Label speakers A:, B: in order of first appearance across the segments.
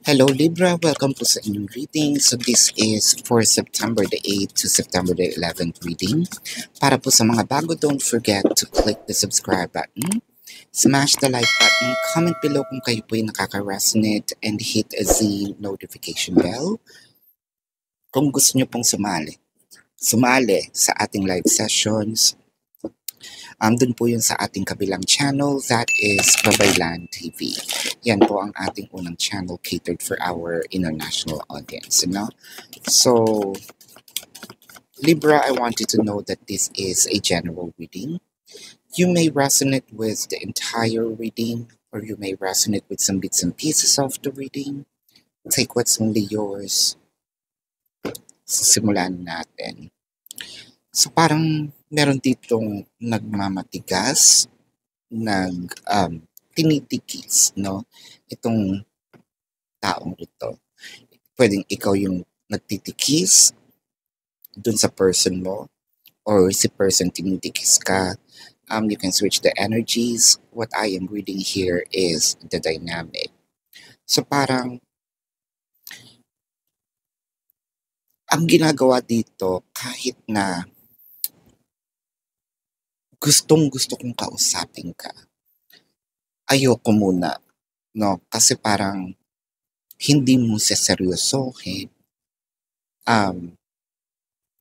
A: Hello Libra, welcome po sa inyong reading. So this is for September the 8th to September the 11th reading. Para po sa mga bago, don't forget to click the subscribe button, smash the like button, comment below kung kayo po ay nakaka-resonate, and hit the notification bell kung gusto nyo pong sumali sa ating live sessions. Doon po yun sa ating kabilang channel, that is Babaylan TV. Yan po ang ating unang channel catered for our international audience. So, Libra, I want you to know that this is a general reading. You may resonate with the entire reading, or you may resonate with some bits and pieces of the reading. Take what's only yours. Simulan natin. So parang meron ditong nagmamatigas, tinitikis, no? Itong taong ito. Pwedeng ikaw yung nagtitikis dun sa person mo, or si person tinitikis ka. You can switch the energies. What I am reading here is the dynamic. So parang ang ginagawa dito, kahit na gustong-gusto kong kausapin ka, ayoko muna, no? Kasi parang hindi mo seseryosohin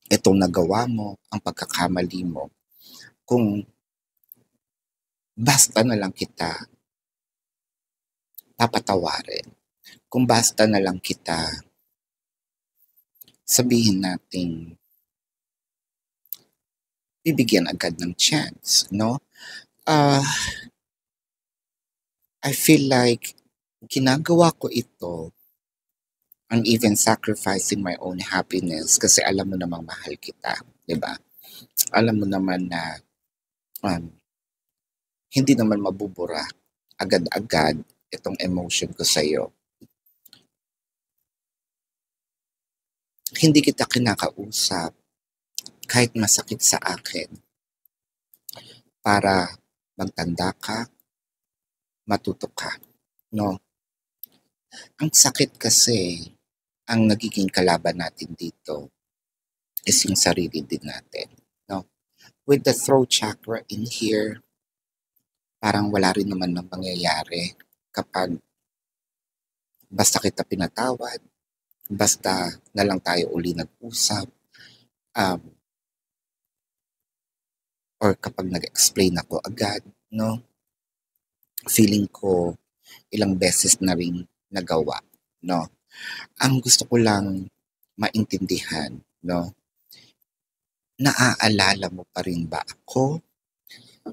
A: itong nagawa mo, ang pagkakamali mo, kung basta na lang kita papatawarin, kung basta na lang kita sabihin natin bibigyan agad ng chance, no? I feel like ginagawa ko ito and even sacrificing my own happiness kasi alam mo namang mahal kita, di ba? Alam mo naman na hindi naman mabubura agad-agad itong emotion ko sa'yo. Hindi kita kinakausap kahit masakit sa akin para magtanda ka, matuto ka, no? Ang sakit kasi, ang nagiging kalaban natin dito is yung sarili din natin, no? With the throat chakra in here, parang wala rin naman ng mangyayari kapag basta kita pinatawad, basta na lang tayo uli nag-usap, or kapag nag-explain ako agad, no? Feeling ko ilang beses na rin nagawa, no? Ang gusto ko lang maintindihan, no? Naaalala mo pa rin ba ako?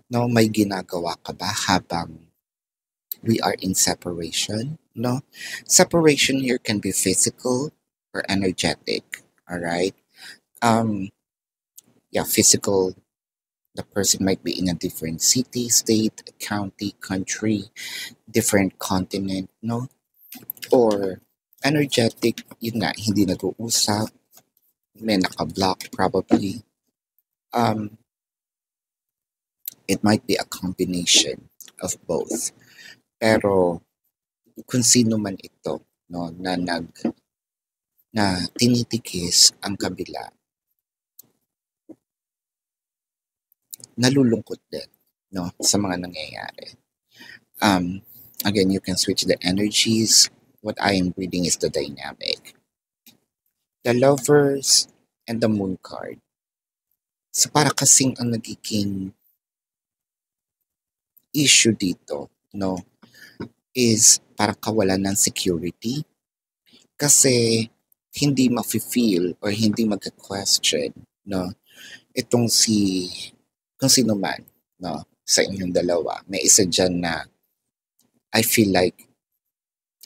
A: No, may ginagawa ka ba habang we are in separation, no? Separation here can be physical or energetic, all right? Physical, the person might be in a different city, state, county, country, different continent, no? Or energetic, yun nga, hindi nag-uusap, may naka-block probably. It might be a combination of both. Pero kung sino man ito, no, na tinitikis ang kabila, nalulungkot din, no, sa mga nangyayari. Again, you can switch the energies. What I am reading is the dynamic. The Lovers and the Moon card. So para kasing ang nagiging issue dito, no, is para kawalan ng security. Kasi hindi ma-feel or hindi mag-question, no, itong kung sino man, no, sa inyong dalawa. May isa dyan na I feel like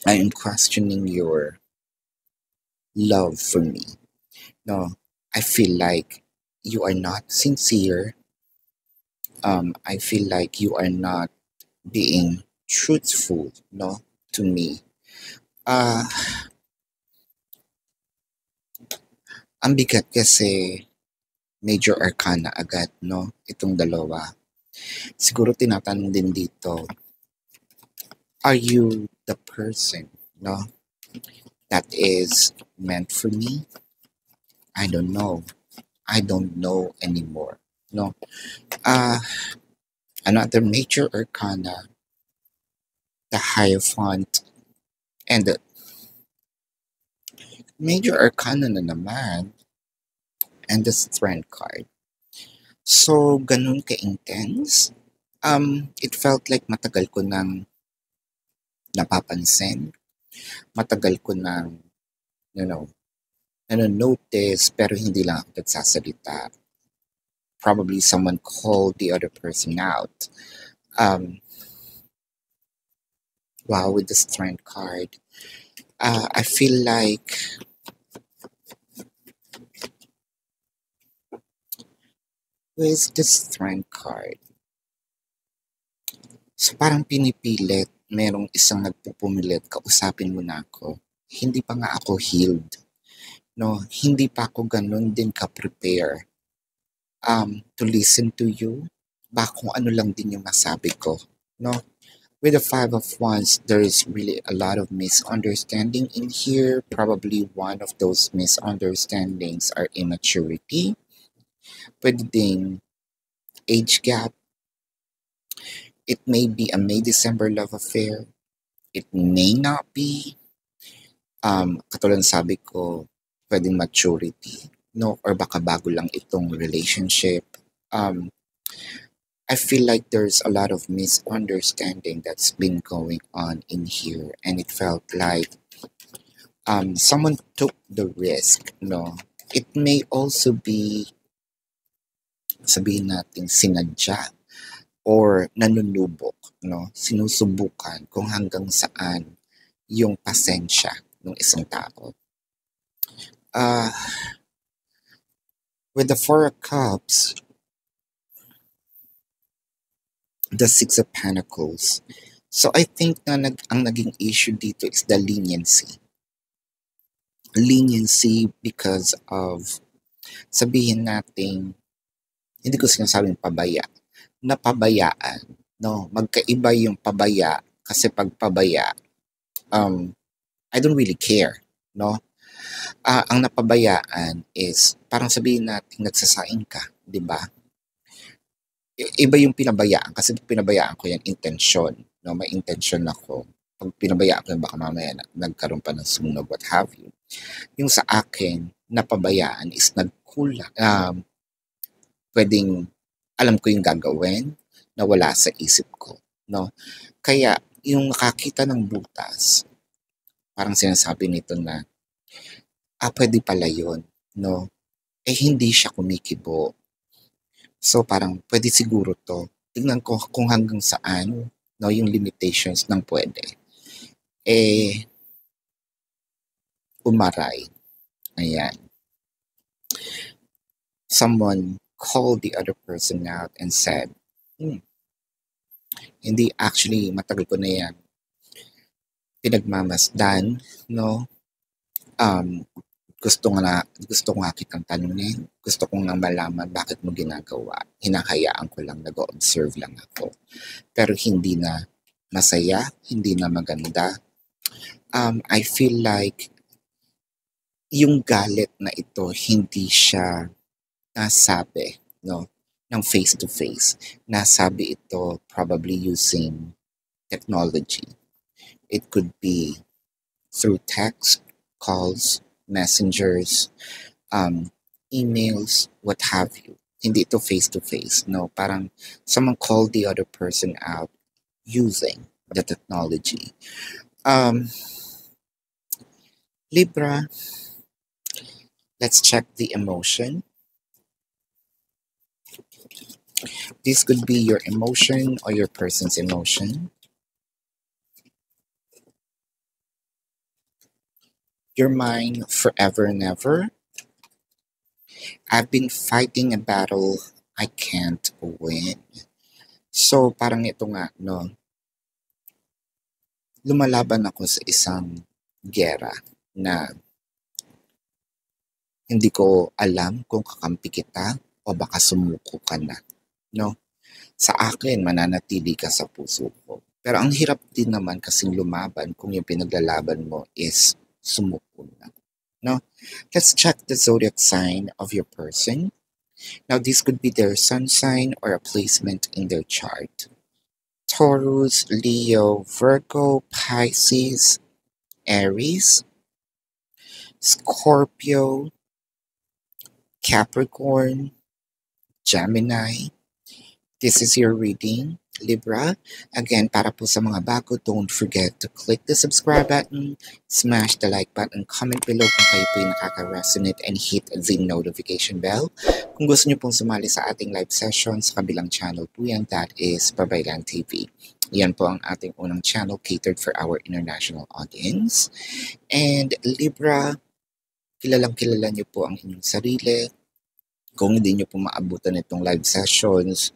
A: I am questioning your love for me. No, I feel like you are not sincere. I feel like you are not being truthful, no, to me. Ang bigat kasi major arcana agad, no, itong dalawa. Siguro tinatanong din dito, are you the person, no, that is meant for me? I don't know. I don't know anymore. No. Uh, Another major arcana, the Hierophant, and the major arcana na naman, and the Strength card. So, ganun ka-intense. It felt like matagal ko nang napapansin, matagal ko nang, you know, nanonotice, pero hindi lang ako nagsasalita. Probably someone called the other person out. Wow, with the Strength card, I feel like with the Strength card, so parang pinipilit, merong isang nagpupumilit, kausapin mo na ako. Hindi pa nga ako healed. No, hindi pa ako ganun din ka-prepare to listen to you. Baka kung ano lang din yung masabi ko. No, with the Five of Wands, there is really a lot of misunderstanding in here. Probably one of those misunderstandings are immaturity. Pwede ding age gap. It may be a May-December love affair. It may not be. Katulad ng sabi ko, pwedeng maturity. No, or baka bago lang itong relationship. I feel like there's a lot of misunderstanding that's been going on in here, and it felt like someone took the risk. No, it may also be, sabihin natin, sinadya or nanunubok. No, sinusubukan kung hanggang saan yung pasensya ng isang tao. With the Four of Cups, the Six of Pentacles. So I think na ang naging issue dito is the leniency. Leniency because of, sabihin natin, hindi ko sinasabing pabaya, napabayaan. No, magkaiba yung pabaya kasi pag pabaya, I don't really care. No, ang napabayaan is parang sabihin natin nagsasaing ka, di ba? Iba yung pinabayaan kasi pinabayaan ko yan intensyon. No, may intensyon ako. Pag pinabayaan ko yan, baka mamaya nagkaroon pa ng sunog, what have you. Yung sa akin, napabayaan is nagkulang. Pwedeng alam ko yung gagawin na wala sa isip ko. No? Kaya yung nakakita ng butas, parang sinasabi nito na, pwede pala yun. No? Hindi siya kumikibo. So parang pwede siguro to. Tingnan ko kung hanggang saan, no, yung limitations ng pwede. Umaray. Ayan. Someone called the other person out and said, hindi, actually, matagal ko na yan pinagmamasdan, no? Gusto nga kitang tanungin, gusto kong nga malaman bakit mo ginagawa. Hinahayaan ko lang, nag-observe lang ako. Pero hindi na masaya, hindi na maganda. I feel like yung galit na ito, hindi siya nasabi, no, ng face-to-face. Nasabi ito probably using technology. It could be through text, calls, messengers, emails, what have you. Hindi ito face-to-face, no? Parang someone called the other person out using the technology. Libra, let's check the emotion. This could be your emotion or your person's emotion. Your mind, forever and ever. I've been fighting a battle I can't win. So, parang ito nga, no? Lumalaban ako sa isang gera na hindi ko alam kung kakampi kita o baka sumuko ka na, no? Sa akin, mananatili ka sa puso ko. Pero ang hirap din naman kasing lumaban kung yung pinaglalaban mo is sumuko na. No? Let's check the zodiac sign of your person. Now, this could be their sun sign or a placement in their chart. Taurus, Leo, Virgo, Pisces, Aries, Scorpio, Capricorn, Gemini. This is your reading, Libra. Again, para po sa mga bago, don't forget to click the subscribe button, smash the like button, comment below kung kayo po yung nakaka-resonate, and hit the notification bell. Kung gusto nyo pong sumali sa ating live session sa kabilang channel po yan, that is Babaylan TV. Yan po ang ating unang channel catered for our international audience. And Libra, kilalang-kilala nyo po ang inyong sarili. Kung hindi nyo po maabutan itong live sessions,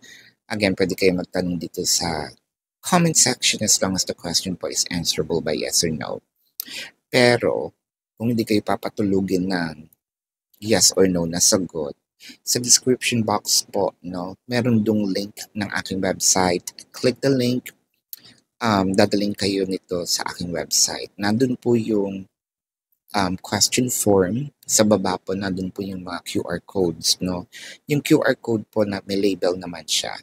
A: again, pwede kayo magtanong dito sa comment section as long as the question po is answerable by yes or no. Pero, kung hindi kayo papatulugin ng yes or no na sagot, sa description box po, no, meron dong link ng aking website. Click the link, dadaling kayo nito sa aking website. Nandun po yung question form. Sa baba po, nandun po yung mga QR codes, no? Yung QR code po na may label naman siya.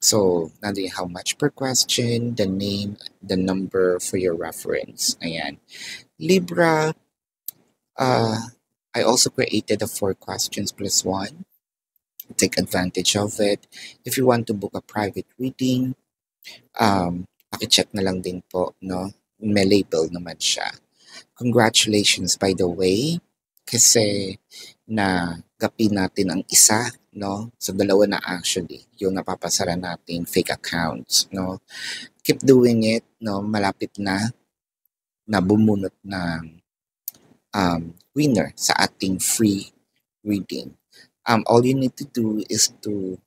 A: So, nandun yung how much per question, the name, the number for your reference. Ayan. Libra, I also created a 4 questions plus 1. Take advantage of it. If you want to book a private reading, pakicheck na lang din po, no? May label naman siya. Congratulations, by the way, kasi nagapi natin ang isa, no? So, dalawa na actually, yung napapasara nating fake accounts, no? Keep doing it, no? Malapit na bumunot ng winner sa ating free reading. All you need to do is to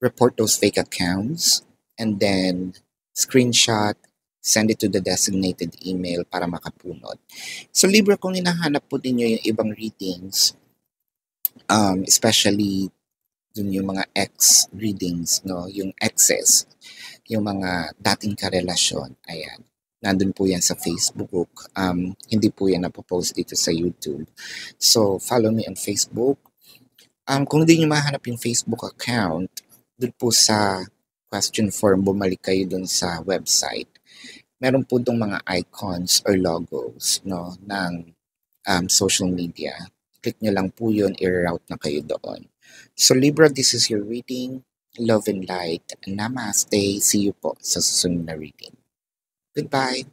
A: report those fake accounts and then screenshot, send it to the designated email para makapunot. So Libra, kung hinahanap po ninyo yung ibang readings, especially dun yung mga ex readings, no, yung exes, yung mga dating karelasyon, ayan, nandun po yan sa Facebook. Hindi po yan napopost dito sa YouTube. So follow me on Facebook. Kung hindi nyo mahanap yung Facebook account, dun po sa question form, bumalik kayo dun sa website. Meron po dong mga icons or logos, no, ng social media. Click nyo lang po yun, i-route na kayo doon. So Libra, this is your reading. Love and light. Namaste. See you po sa susunod na reading. Goodbye.